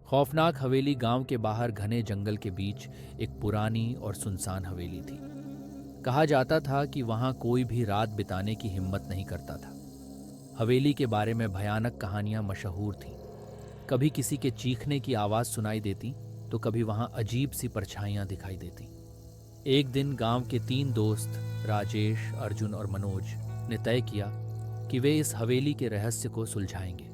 खौफनाक हवेली गांव के बाहर घने जंगल के बीच एक पुरानी और सुनसान हवेली थी। कहा जाता था कि वहां कोई भी रात बिताने की हिम्मत नहीं करता था। हवेली के बारे में भयानक कहानियां मशहूर थीं। कभी किसी के चीखने की आवाज सुनाई देती, तो कभी वहां अजीब सी परछाइयां दिखाई देती। एक दिन गांव के 3 दोस्त राजेश, अर्जुन और मनोज ने तय किया कि वे इस हवेली के रहस्य को सुलझाएंगे।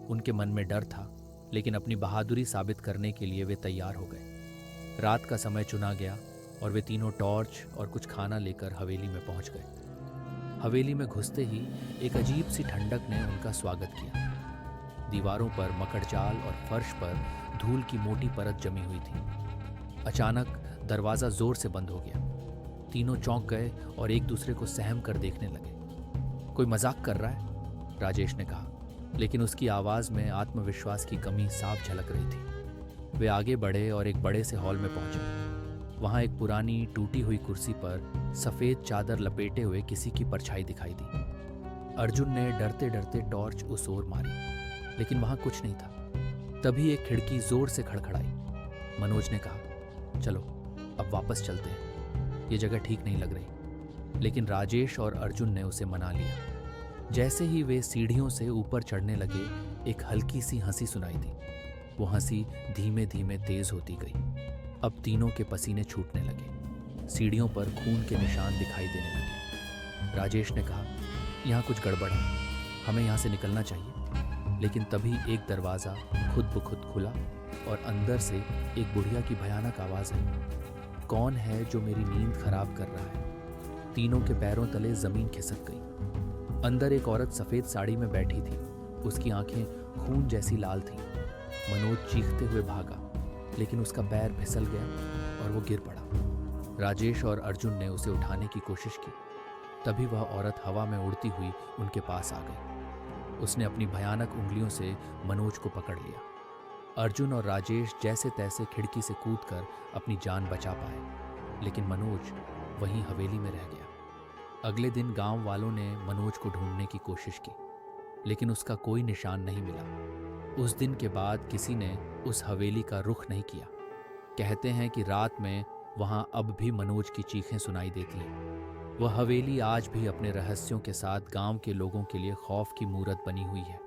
उनके मन में डर था, लेकिन अपनी बहादुरी साबित करने के लिए वे तैयार हो गए। रात का समय चुना गया और वे तीनों टॉर्च और कुछ खाना लेकर हवेली में पहुंच गए। हवेली में घुसते ही एक अजीब सी ठंडक ने उनका स्वागत किया। दीवारों पर मकड़जाल और फर्श पर धूल की मोटी परत जमी हुई थी। अचानक दरवाजा जोर से बंद हो गया। तीनों चौंक गए और एक दूसरे को सहम कर देखने लगे। कोई मजाक कर रहा है, राजेश ने कहा, लेकिन उसकी आवाज में आत्मविश्वास की कमी साफ झलक रही थी। वे आगे बढ़े और एक बड़े से हॉल में पहुंचे। वहां एक पुरानी टूटी हुई कुर्सी पर सफेद चादर लपेटे हुए किसी की परछाई दिखाई दी। अर्जुन ने डरते डरते टॉर्च उस ओर मारी, लेकिन वहां कुछ नहीं था। तभी एक खिड़की जोर से खड़खड़ाई। मनोज ने कहा, चलो अब वापस चलते हैं, ये जगह ठीक नहीं लग रही। लेकिन राजेश और अर्जुन ने उसे मना लिया। जैसे ही वे सीढ़ियों से ऊपर चढ़ने लगे, एक हल्की सी हंसी सुनाई दी। वो हंसी धीमे धीमे तेज होती गई। अब तीनों के पसीने छूटने लगे। सीढ़ियों पर खून के निशान दिखाई देने लगे। राजेश ने कहा, यहाँ कुछ गड़बड़ है, हमें यहाँ से निकलना चाहिए। लेकिन तभी एक दरवाज़ा खुद ब खुद खुला और अंदर से एक बुढ़िया की भयानक आवाज़ आई, कौन है जो मेरी नींद खराब कर रहा है? तीनों के पैरों तले जमीन खिसक गई। अंदर एक औरत सफेद साड़ी में बैठी थी। उसकी आंखें खून जैसी लाल थीं। मनोज चीखते हुए भागा, लेकिन उसका पैर फिसल गया और वो गिर पड़ा। राजेश और अर्जुन ने उसे उठाने की कोशिश की। तभी वह औरत हवा में उड़ती हुई उनके पास आ गई। उसने अपनी भयानक उंगलियों से मनोज को पकड़ लिया। अर्जुन और राजेश जैसे तैसे खिड़की से कूदकर अपनी जान बचा पाए, लेकिन मनोज वहीं हवेली में रह गया। अगले दिन गांव वालों ने मनोज को ढूंढने की कोशिश की, लेकिन उसका कोई निशान नहीं मिला। उस दिन के बाद किसी ने उस हवेली का रुख नहीं किया। कहते हैं कि रात में वहां अब भी मनोज की चीखें सुनाई देती हैं। वह हवेली आज भी अपने रहस्यों के साथ गांव के लोगों के लिए खौफ की मूरत बनी हुई है।